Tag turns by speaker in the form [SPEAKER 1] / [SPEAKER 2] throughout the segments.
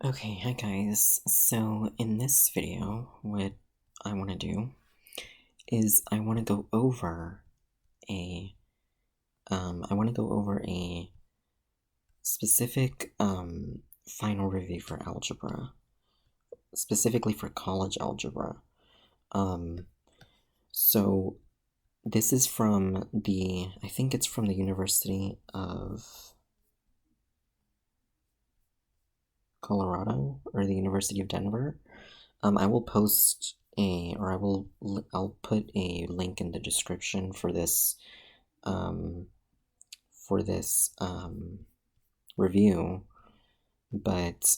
[SPEAKER 1] Okay, hi guys. So in this video, what I want to do is I want to go over a specific final review for algebra, specifically for college algebra. Um, so this is from I think it's from the University of Colorado or the University of Denver. I will post I'll put a link in the description for this um, review. But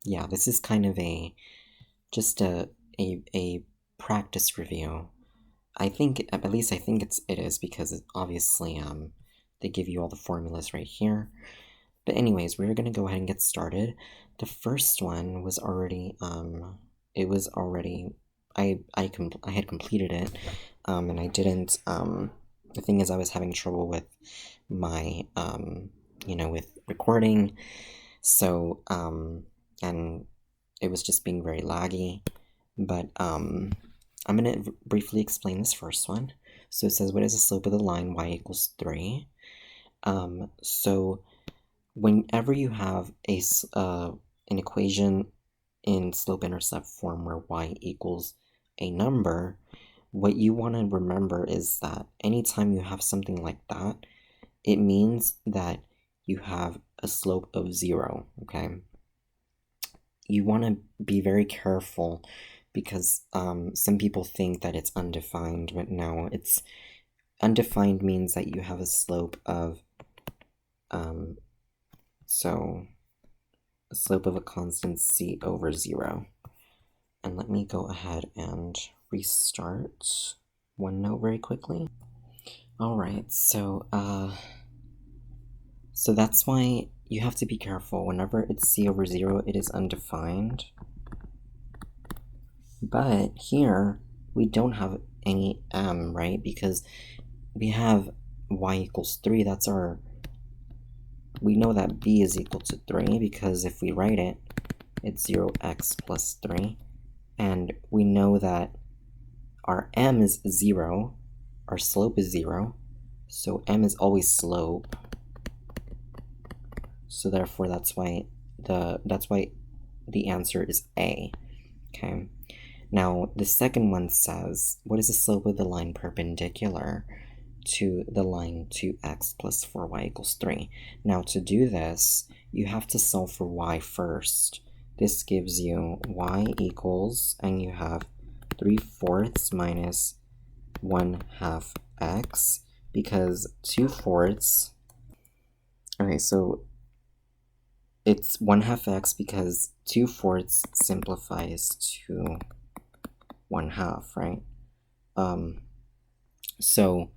[SPEAKER 1] yeah, this is kind of just a practice review. I think, at least I think it is, because obviously they give you all the formulas right here. But anyways, we're gonna go ahead and get started. The first one was already it was already I had completed it, and I didn't. The thing is, I was having trouble with my with recording, so and it was just being very laggy. But I'm gonna briefly explain this first one. So it says, what is the slope of the line y equals 3? So whenever you have an equation in slope-intercept form where y equals a number, what you want to remember is that anytime you have something like that, it means that you have a slope of 0, okay? You want to be very careful because some people think that it's undefined, but no, it's undefined means that you have a slope of so a slope of a constant c over 0. And let me go ahead and restart OneNote very quickly. Alright, so that's why you have to be careful. Whenever it's c over 0, it is undefined. But here, we don't have any m, right? Because we have y equals 3, that's our... We know that b is equal to 3, because if we write it, it's 0x plus 3. And we know that our m is 0, our slope is 0, so m is always slope. So therefore, that's why the answer is A. Okay. Now the second one says, what is the slope of the line perpendicular to the line 2x plus 4y equals 3? Now to do this, you have to solve for y first. This gives you y equals, and you have 3/4 minus 1/2 x, because 2/4, okay, so it's 1/2 x because 2/4 simplifies to 1/2, right? So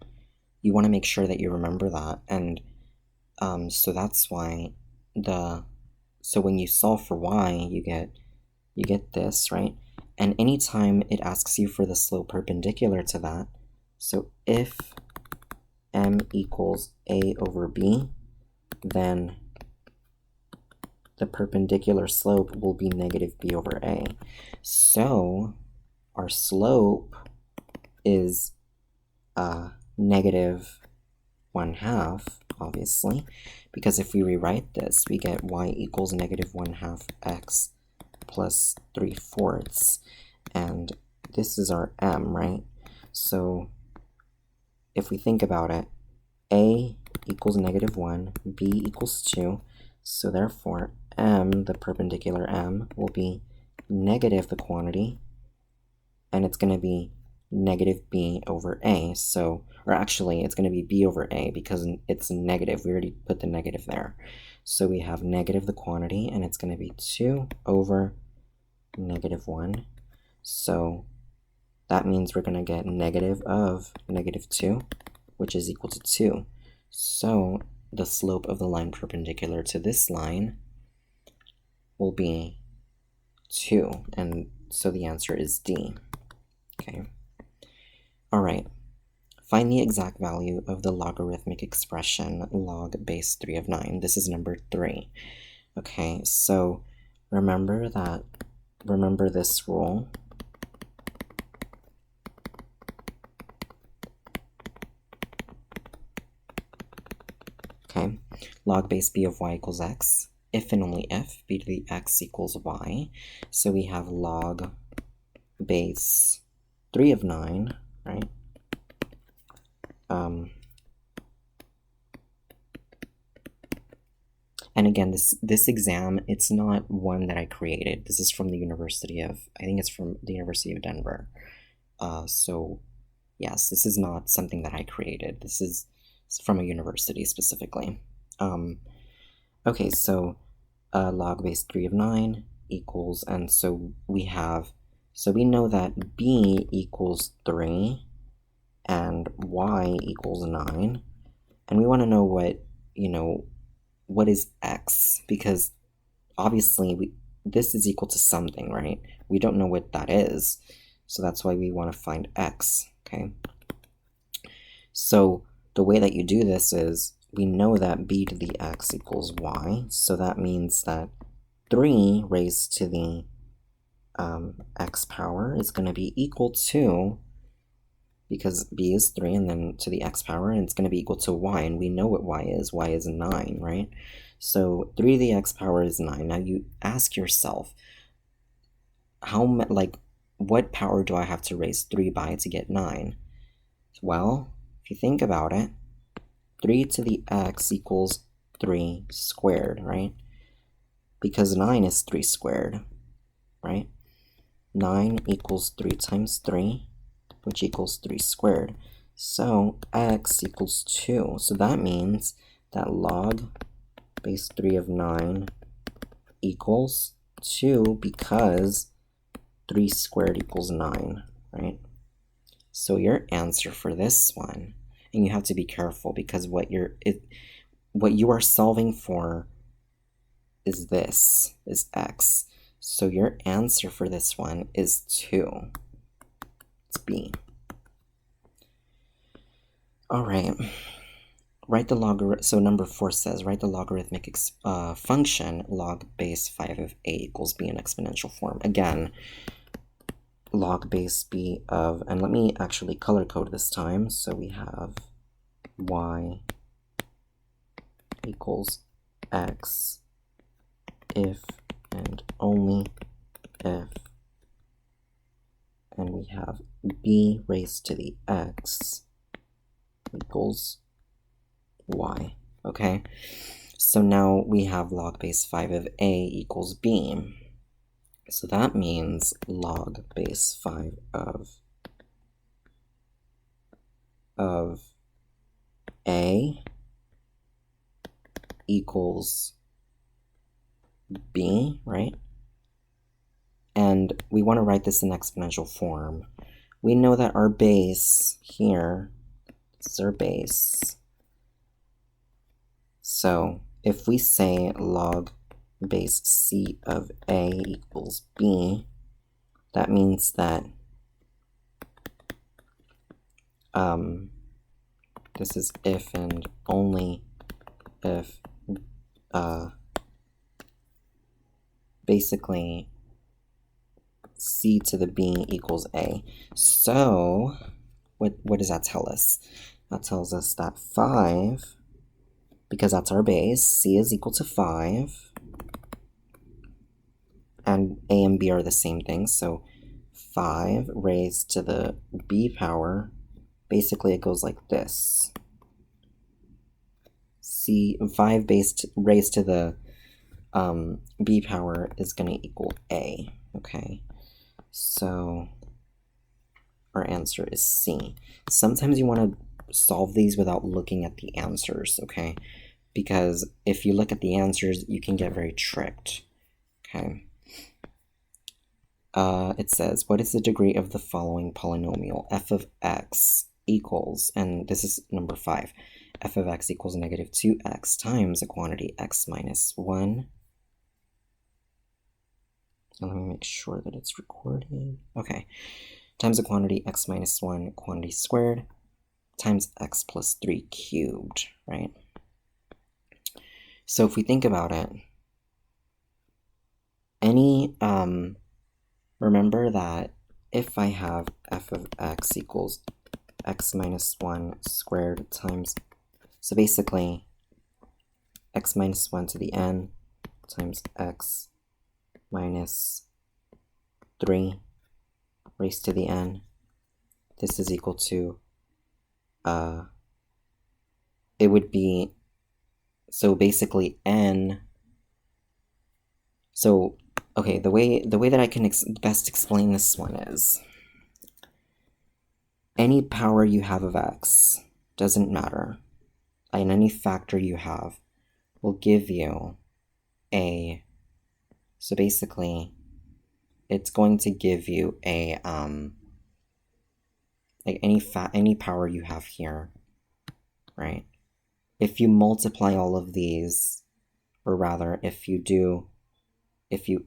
[SPEAKER 1] you want to make sure that you remember that, and so that's why so when you solve for y, you get this, right? And anytime it asks you for the slope perpendicular to that, so if m equals a over b, then the perpendicular slope will be negative b over a. So our slope is negative 1/2, obviously, because if we rewrite this, we get y equals negative 1/2 x plus 3/4, and this is our m, right? So if we think about it, a equals negative 1, b equals 2, so therefore m, the perpendicular m, will be negative the quantity, and it's going to be negative b over a. So, or actually, it's going to be b over a because it's negative. We already put the negative there. So we have negative the quantity, and it's going to be 2 over negative 1. So that means we're going to get negative of negative 2, which is equal to 2. So the slope of the line perpendicular to this line will be 2, and so the answer is D. Okay. All right. Find the exact value of the logarithmic expression log base 3 of 9. This is number 3. Okay, so remember this rule. Okay, log base b of y equals x, if and only if b to the x equals y. So we have log base 3 of 9, right? And again, this exam, it's not one that I created. This is from the University of, I think it's from the University of Denver. So yes, this is not something that I created. This is from a university specifically. Okay, so log base 3 of 9 equals, and so we know that b equals 3 and y equals 9, and we want to know what is x, because obviously this is equal to something, right? We don't know what that is, so that's why we want to find x, okay? So the way that you do this is, we know that b to the x equals y, so that means that 3 raised to the x power is going to be equal to, because b is 3 and then to the x power, and it's going to be equal to y, and we know what y is. Y is 9, right? So 3 to the x power is 9. Now you ask yourself, what power do I have to raise 3 by to get 9? Well, if you think about it, 3 to the x equals 3 squared, right? Because 9 is 3 squared, right? 9 equals 3 times 3, which equals 3 squared. So x equals 2. So that means that log base 3 of 9 equals 2, because 3 squared equals 9, right? So your answer for this one, and you have to be careful, because what you are solving for is x. So your answer for this one is 2. It's B. All right. Write the logarithm. So number 4 says, write the logarithmic function log base 5 of a equals b in exponential form. Again, log base b of, and let me actually color code this time. So we have y equals x if and only if, and we have b raised to the x equals y. Okay, so now we have log base 5 of a equals b. So that means log base 5 of a equals b, right? And we want to write this in exponential form. We know that our base here, this is our base. So if we say log base c of a equals b, that means that this is if and only if basically c to the b equals a. So what does that tell us? That tells us that 5, because that's our base, c is equal to 5, and a and b are the same thing, so 5 raised to the b power, basically it goes like this. 5 raised to the b power is going to equal a, okay? So our answer is C. Sometimes you want to solve these without looking at the answers, okay? Because if you look at the answers, you can get very tricked, okay? It says, what is the degree of the following polynomial? F of x equals, and this is number 5, f of x equals negative 2x times a quantity x minus 1. And let me make sure that it's recording. Okay. Times a quantity x minus 1 quantity squared times x plus 3 cubed, right? So if we think about it, remember that if I have f of x equals x minus 1 squared times, so basically x minus 1 to the n times x minus 3 raised to the n, this is equal to, it would be, so basically n, so, okay, the way that I can best explain this one is, any power you have of x, doesn't matter, and any factor you have will give you a, so basically, it's going to give you a, like any power you have here, right? If you multiply all of these, or rather, if you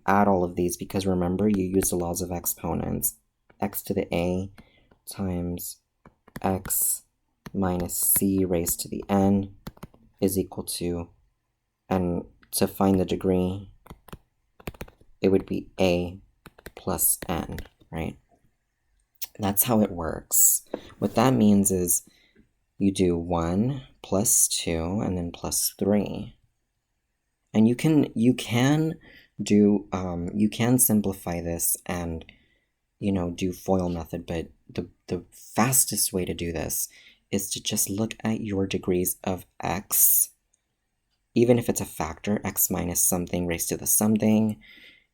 [SPEAKER 1] add all of these, because remember, you use the laws of exponents, x to the a times x minus c raised to the n is equal to, and to find the degree, it would be a plus n, right? That's how it works. What that means is you do 1 plus 2 and then plus 3. And you can do, you can simplify this and, do FOIL method, but the fastest way to do this is to just look at your degrees of x, even if it's a factor, x minus something raised to the something,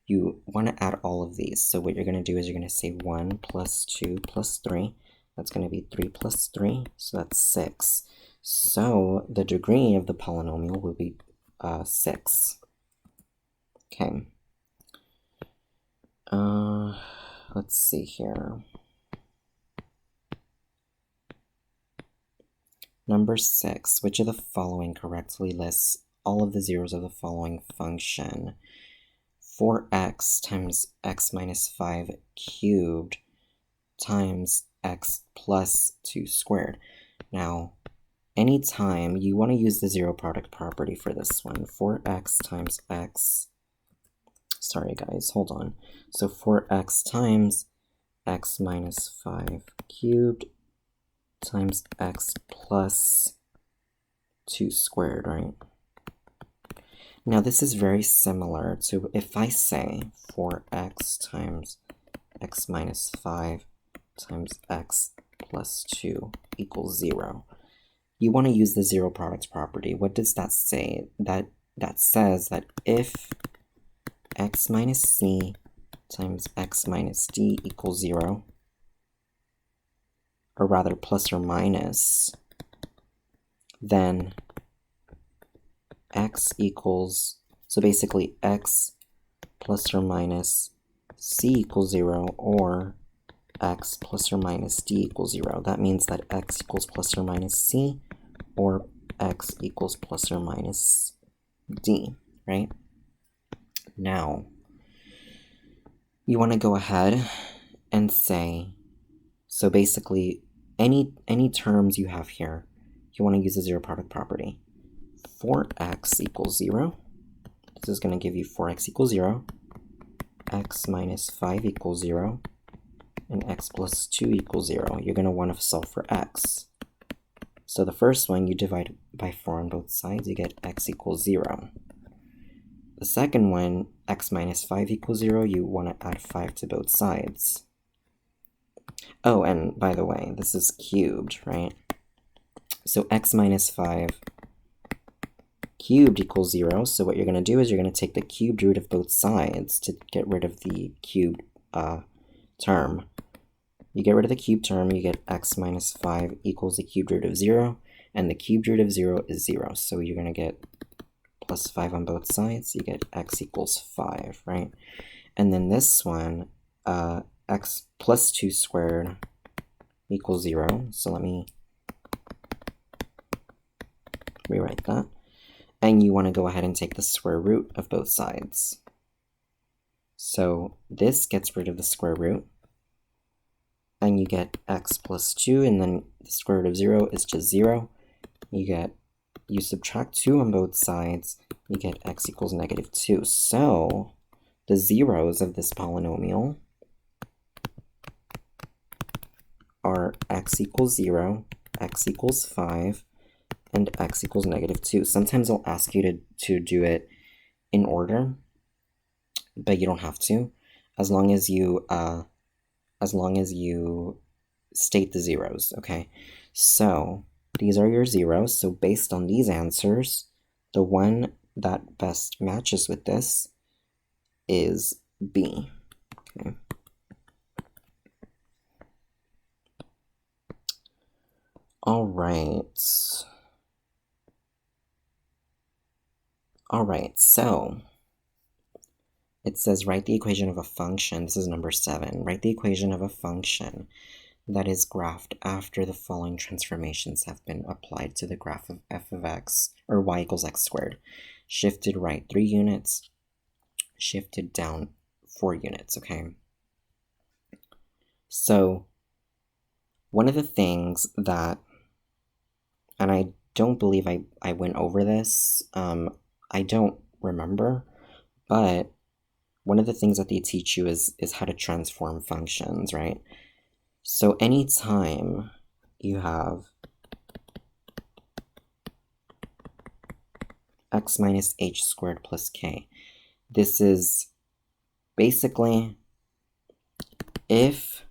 [SPEAKER 1] you want to add all of these. So what you're going to do is you're going to say 1 plus 2 plus 3. That's going to be 3 plus 3, so that's 6. So the degree of the polynomial will be 6. Okay. Let's see here. Number 6, which of the following correctly lists all of the zeros of the following function? 4x times x minus 5 cubed times x plus 2 squared. Now, anytime you want to use the zero product property for this one, 4x times x, sorry guys, hold on. So 4x times x minus 5 cubed times x plus 2 squared, right? Now this is very similar to if I say 4x times x minus 5 times x plus 2 equals 0. You want to use the zero product property. What does that say? That says that if x minus c times x minus d equals 0, or rather plus or minus, then x equals, so basically x plus or minus c equals 0, or x plus or minus d equals 0. That means that x equals plus or minus c, or x equals plus or minus d, right? Now, you want to go ahead and say, so basically, any terms you have here, you want to use the zero product property. 4x equals 0. This is going to give you 4x equals 0, x minus 5 equals 0, and x plus 2 equals 0. You're going to want to solve for x. So the first one, you divide by 4 on both sides, you get x equals 0. The second one, x minus 5 equals 0, you want to add 5 to both sides. Oh, and by the way, this is cubed, right? So x minus 5 cubed equals 0, so what you're going to do is you're going to take the cubed root of both sides to get rid of the cubed term. You get rid of the cubed term, you get x minus 5 equals the cubed root of 0, and the cubed root of 0 is 0, so you're going to get plus 5 on both sides, you get x equals 5, right? And then this one, x plus 2 squared equals 0, so let me rewrite that. And you want to go ahead and take the square root of both sides. So this gets rid of the square root, and you get x plus 2, and then the square root of 0 is just 0. You subtract 2 on both sides, you get x equals negative 2. So the zeros of this polynomial are x equals 0, x equals 5, and x equals -2. Sometimes I'll ask you to do it in order, but you don't have to, as long as you state the zeros, okay? So these are your zeros. So based on these answers, the one that best matches with this is B, okay? All right, so it says write the equation of a function. This is number 7. Write the equation of a function that is graphed after the following transformations have been applied to the graph of f of x, or y equals x squared. Shifted right 3 units, shifted down 4 units, okay? So one of the things that, and I don't believe I went over this, I don't remember, but one of the things that they teach you is how to transform functions, right? So anytime you have x minus h squared plus k, this is basically if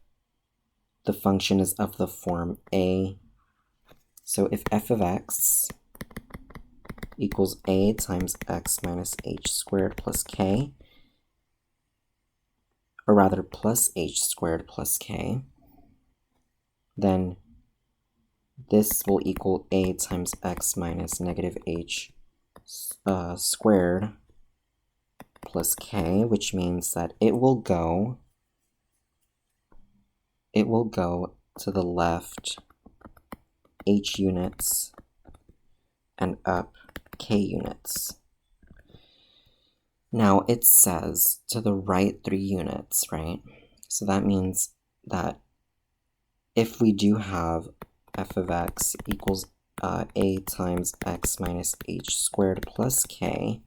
[SPEAKER 1] the function is of the form a, so if f of x equals a times x minus h squared plus k, or rather plus h squared plus k, then this will equal a times x minus negative h squared plus k, which means that it will go to the left h units and up k units. Now it says to the right 3 units, right? So that means that if we do have f of x equals a times x minus h squared plus k,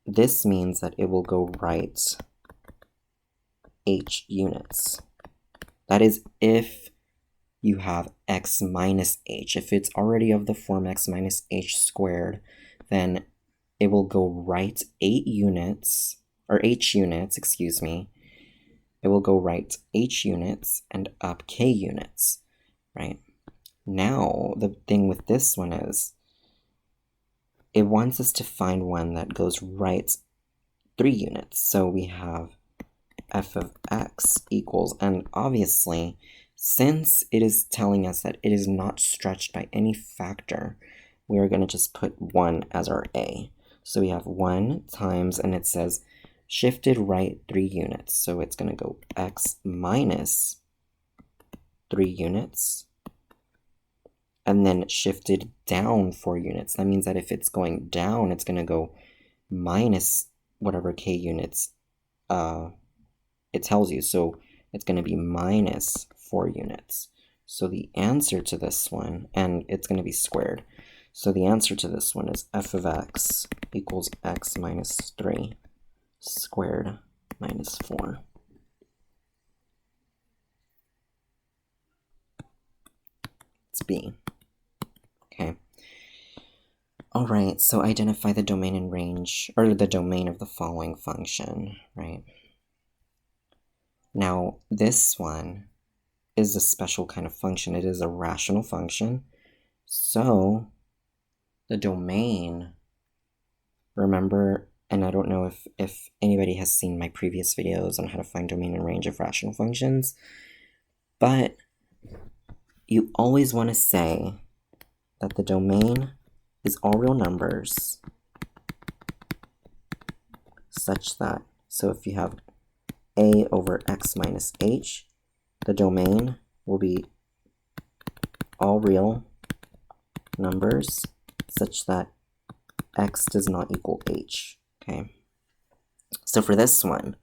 [SPEAKER 1] this means that it will go right h units. That is if you have x minus h. If it's already of the form x minus h squared, then it will go right 8 units, or h units, excuse me. It will go right h units and up k units, right? Now, the thing with this one is, it wants us to find one that goes right 3 units. So we have f of x equals, and obviously, since it is telling us that it is not stretched by any factor, we are going to just put 1 as our a. So we have 1 times, and it says shifted right 3 units. So it's going to go x minus 3 units, and then shifted down 4 units. That means that if it's going down, it's going to go minus whatever k units it tells you. So it's going to be minus 4 units. So the answer to this one, and it's going to be squared. So the answer to this one is f of x equals x minus 3 squared minus 4. It's B. Okay. All right, so identify the domain and range, or the domain of the following function, right? Now, this one is a special kind of function. It is a rational function. So the domain, remember, and I don't know if anybody has seen my previous videos on how to find domain and range of rational functions, but you always want to say that the domain is all real numbers such that, so if you have a over x minus h, the domain will be all real numbers such that x does not equal h, okay? So for this one,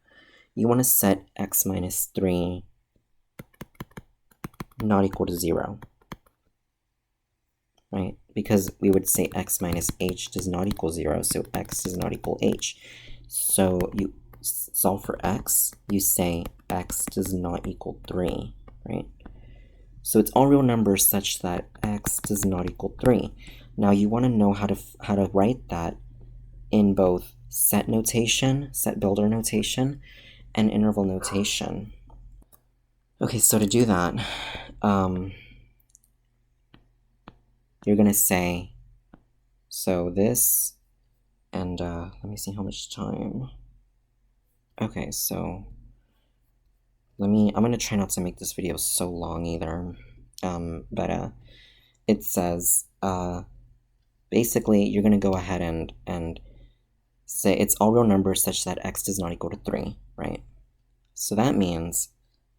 [SPEAKER 1] you want to set x minus 3 not equal to 0, right? Because we would say x minus h does not equal 0, so x does not equal h. So you solve for x, you say x does not equal 3, right? So it's all real numbers such that x does not equal 3. Now you want to know how to write that in both set notation, set builder notation, and interval notation. Okay, so to do that, you're going to say, so this, and let me see how much time. Okay, so I'm going to try not to make this video so long either, but it says, basically, you're going to go ahead and say it's all real numbers such that x does not equal to 3, right? So that means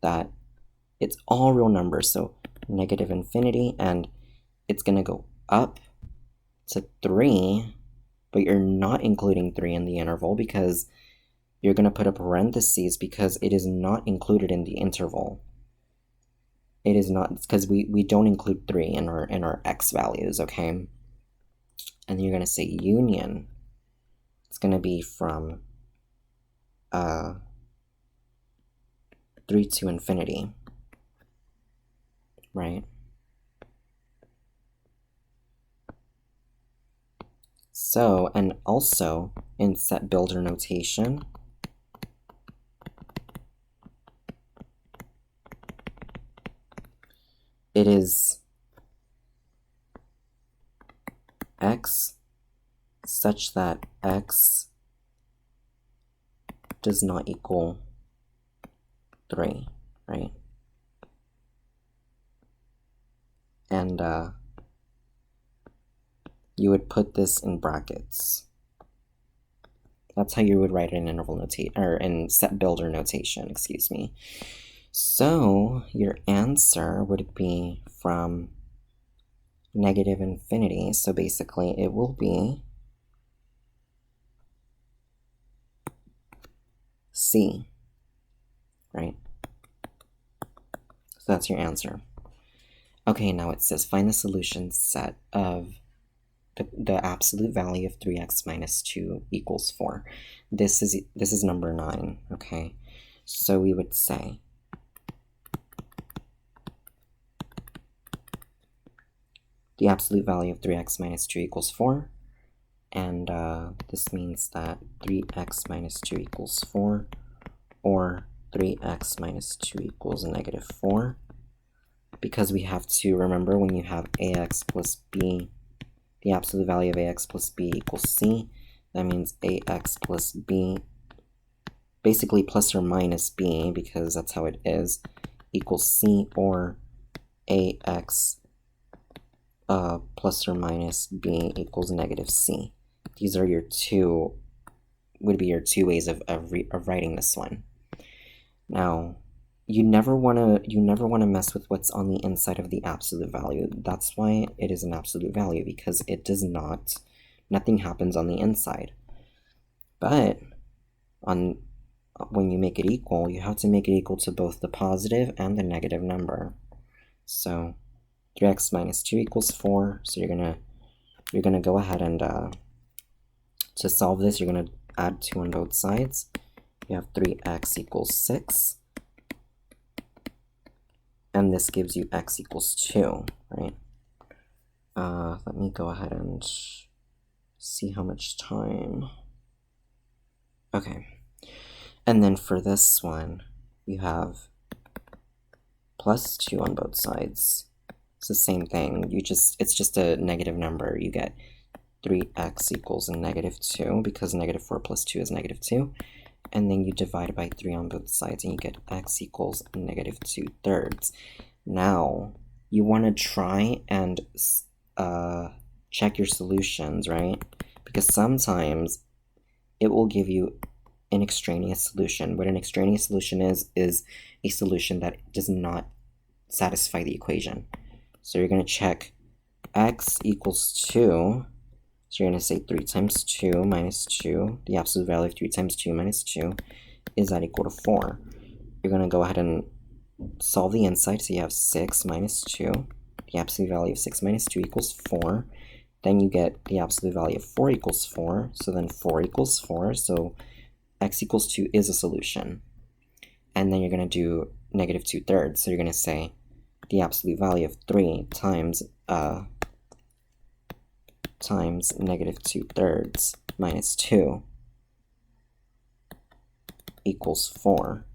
[SPEAKER 1] that it's all real numbers, so negative infinity, and it's going to go up to 3, but you're not including 3 in the interval because you're going to put a parentheses because it is not included in the interval. It is not, because we don't include 3 in our x values, okay? And then you're going to say union. It's going to be from 3 to infinity, right? So, and also in set builder notation, it is x such that x does not equal 3, right? And you would put this in brackets. That's how you would write it in interval notation, or in set builder notation, excuse me. So your answer would be from negative infinity. So basically it will be C, right? So that's your answer. Okay, now it says find the solution set of the absolute value of 3x minus 2 equals 4. This is number 9, okay? So we would say the absolute value of 3x minus 2 equals 4, and this means that 3x minus 2 equals 4, or 3x minus 2 equals negative 4, because we have to remember when you have ax plus b, the absolute value of ax plus b equals c, that means ax plus b, basically plus or minus b, because that's how it is, equals c, or ax plus or minus b equals negative c. These are your would be your two ways of writing this one. Now, you never want to mess with what's on the inside of the absolute value. That's why it is an absolute value, because it does not, nothing happens on the inside. But when you make it equal, you have to make it equal to both the positive and the negative number. So 3x minus 2 equals 4. So you're gonna go ahead and to solve this, you're gonna add 2 on both sides. You have 3x equals 6. And this gives you x equals 2, right? Let me go ahead and see how much time. Okay. And then for this one, you have plus 2 on both sides. It's the same thing. It's just a negative number. You get 3x equals a negative 2, because negative 4 plus 2 is negative 2. And then you divide by 3 on both sides, and you get x equals negative 2/3. Now, you want to try and check your solutions, right? Because sometimes it will give you an extraneous solution. What an extraneous solution is a solution that does not satisfy the equation. So you're going to check x equals 2. So you're going to say 3 times 2 minus 2, the absolute value of 3 times 2 minus 2, is that equal to 4? You're going to go ahead and solve the inside, so you have 6 minus 2, the absolute value of 6 minus 2 equals 4. Then you get the absolute value of 4 equals 4, so then 4 equals 4, so x equals 2 is a solution. And then you're going to do negative 2/3. So you're going to say the absolute value of 3 times negative 2/3 minus 2 equals 4.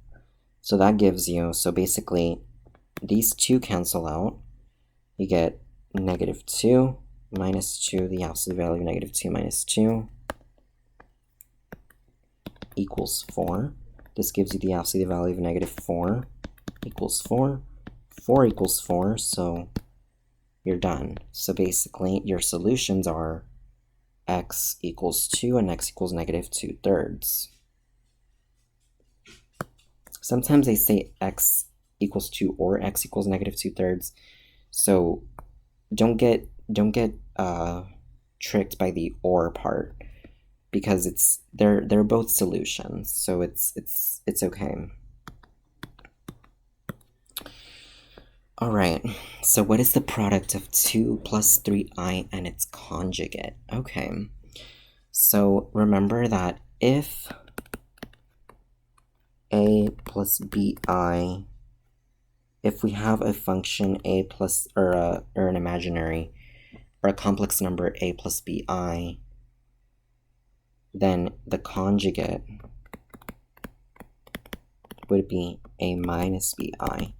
[SPEAKER 1] So that gives you, so basically these two cancel out. You get negative 2 minus 2, the absolute value of negative 2 minus 2 equals 4. This gives you the absolute value of negative 4 equals 4. 4 equals 4, so you're done. So basically your solutions are x equals 2 and x equals negative 2/3. Sometimes they say x equals 2 or x equals negative 2/3. So don't get tricked by the or part, because they're both solutions. So it's okay. All right. So what is the product of 2 plus 3i and its conjugate? Okay. So remember that if a plus bi, if we have a function a plus, or an imaginary, or a complex number a plus bi, then the conjugate would be a minus bi.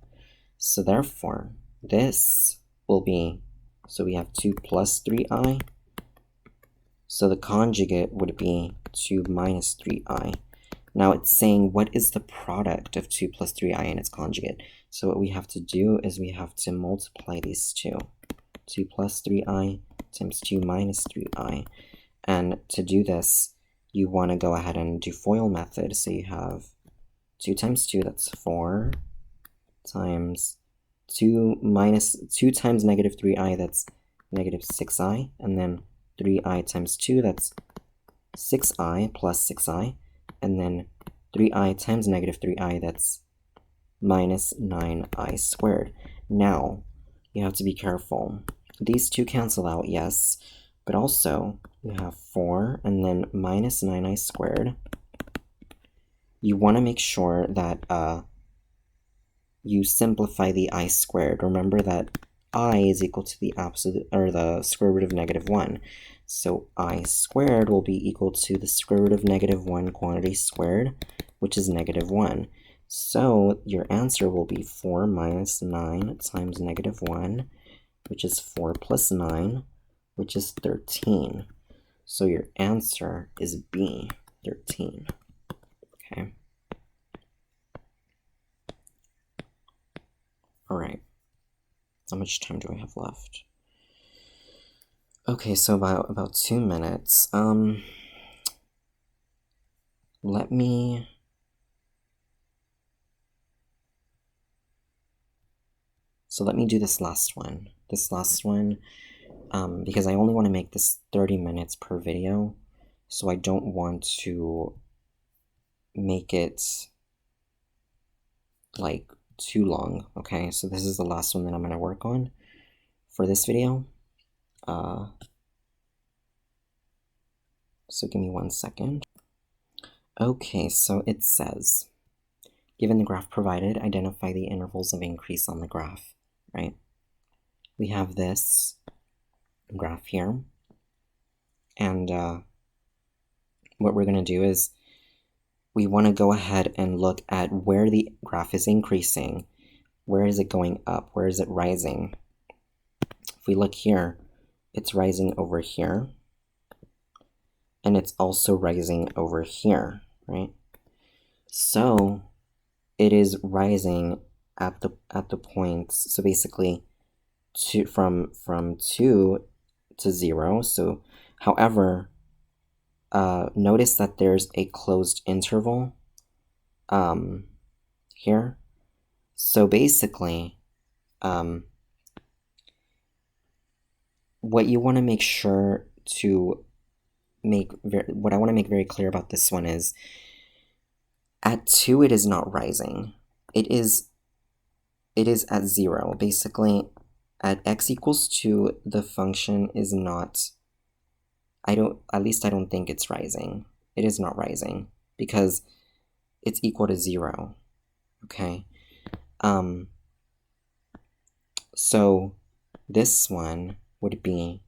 [SPEAKER 1] So therefore, this will be, so we have 2 plus 3i, so the conjugate would be 2 minus 3i. Now it's saying what is the product of 2 plus 3i and its conjugate. So what we have to do is we have to multiply these two. 2 plus 3i times 2 minus 3i. And to do this, you want to go ahead and do FOIL method. So you have 2 times 2, that's 4, times 2 times negative 3i, that's negative 6i, and then 3i times 2, that's 6i plus 6i, and then 3i times negative 3i, that's minus 9i squared. Now, you have to be careful. These two cancel out, yes, but also you have 4 and then minus 9i squared. You want to make sure that you simplify the I squared. Remember that I is equal to the absolute, or the square root of negative 1. So I squared will be equal to the square root of negative 1 quantity squared, which is negative 1. So your answer will be 4 minus 9 times negative 1, which is 4 plus 9, which is 13. So your answer is B, 13. Okay. All right. How much time do I have left? Okay, so about 2 minutes. Let me do this last one. Because I only want to make this 30 minutes per video, so I don't want to make it like too long. Okay, so this is the last one that I'm going to work on for this video. So give me 1 second. Okay, so it says, given the graph provided, identify the intervals of increase on the graph, right? We have this graph here, and what we're going to do is we want to go ahead and look at where the graph is increasing. Where is it going up? Where is it rising? If we look here, it's rising over here, and it's also rising over here, right? So it is rising at the points, so basically from 2 to 0. So however, notice that there's a closed interval here. So basically, what you want to make sure to what I want to make very clear about this one is, at 2 it is not rising. It is at 0. Basically, at x equals 2, the function is not, at least I don't think it's rising. It is not rising. because it's equal to 0, okay? So this one would be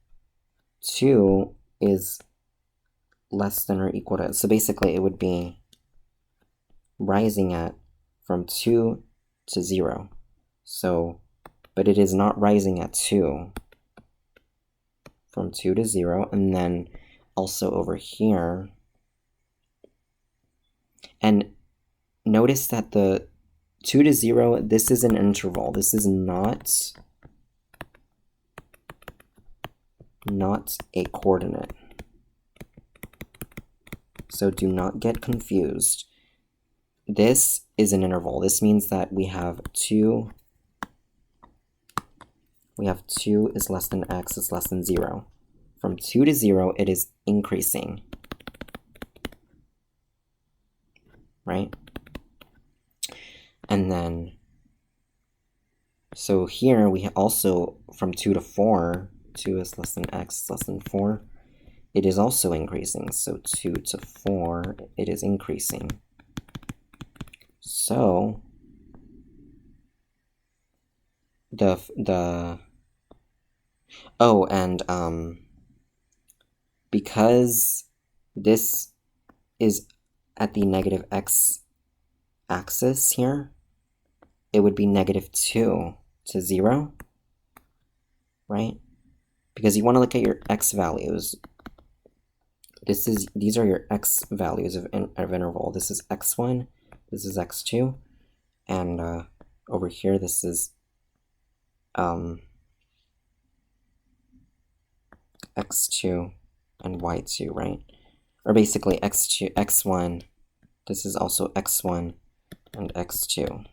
[SPEAKER 1] 2 is less than or equal to, so basically it would be rising at from 2 to 0. So, but it is not rising at 2, from 2 to 0, and then also over here. And notice that the 2 to 0, this is an interval. This is not a coordinate. So do not get confused. This is an interval. This means that we have 2 is less than x is less than 0. From 2 to 0, it is increasing, right? And then, so here we also, from 2 to 4, 2 is less than x is less than 4, it is also increasing. So 2 to 4, it is increasing. So because this is at the negative x axis here, it would be negative 2 to 0, right? Because you want to look at your x values. These are your x values of interval. This is x1, this is x2, and over here this is x2 and y2, right? Or basically x2, x1, this is also x1 and x2,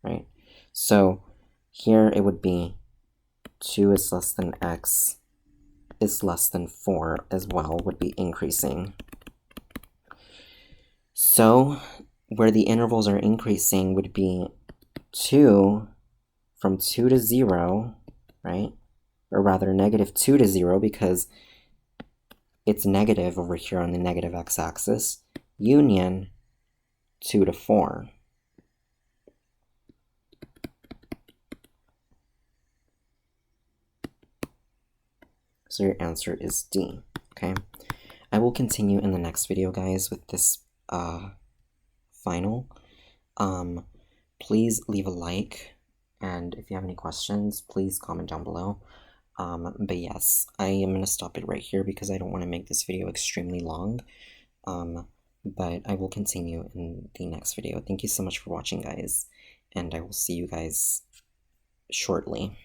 [SPEAKER 1] right? So here it would be 2 is less than x is less than 4 as well, would be increasing. So where the intervals are increasing would be 2 from 2 to 0, right? Or rather negative 2 to 0, because it's negative over here on the negative x-axis, union 2 to 4. So your answer is D, okay? I will continue in the next video, guys, with this final. Please leave a like, and if you have any questions, please comment down below. But yes, I am going to stop it right here because I don't want to make this video extremely long. But I will continue in the next video. Thank you so much for watching, guys, and I will see you guys shortly.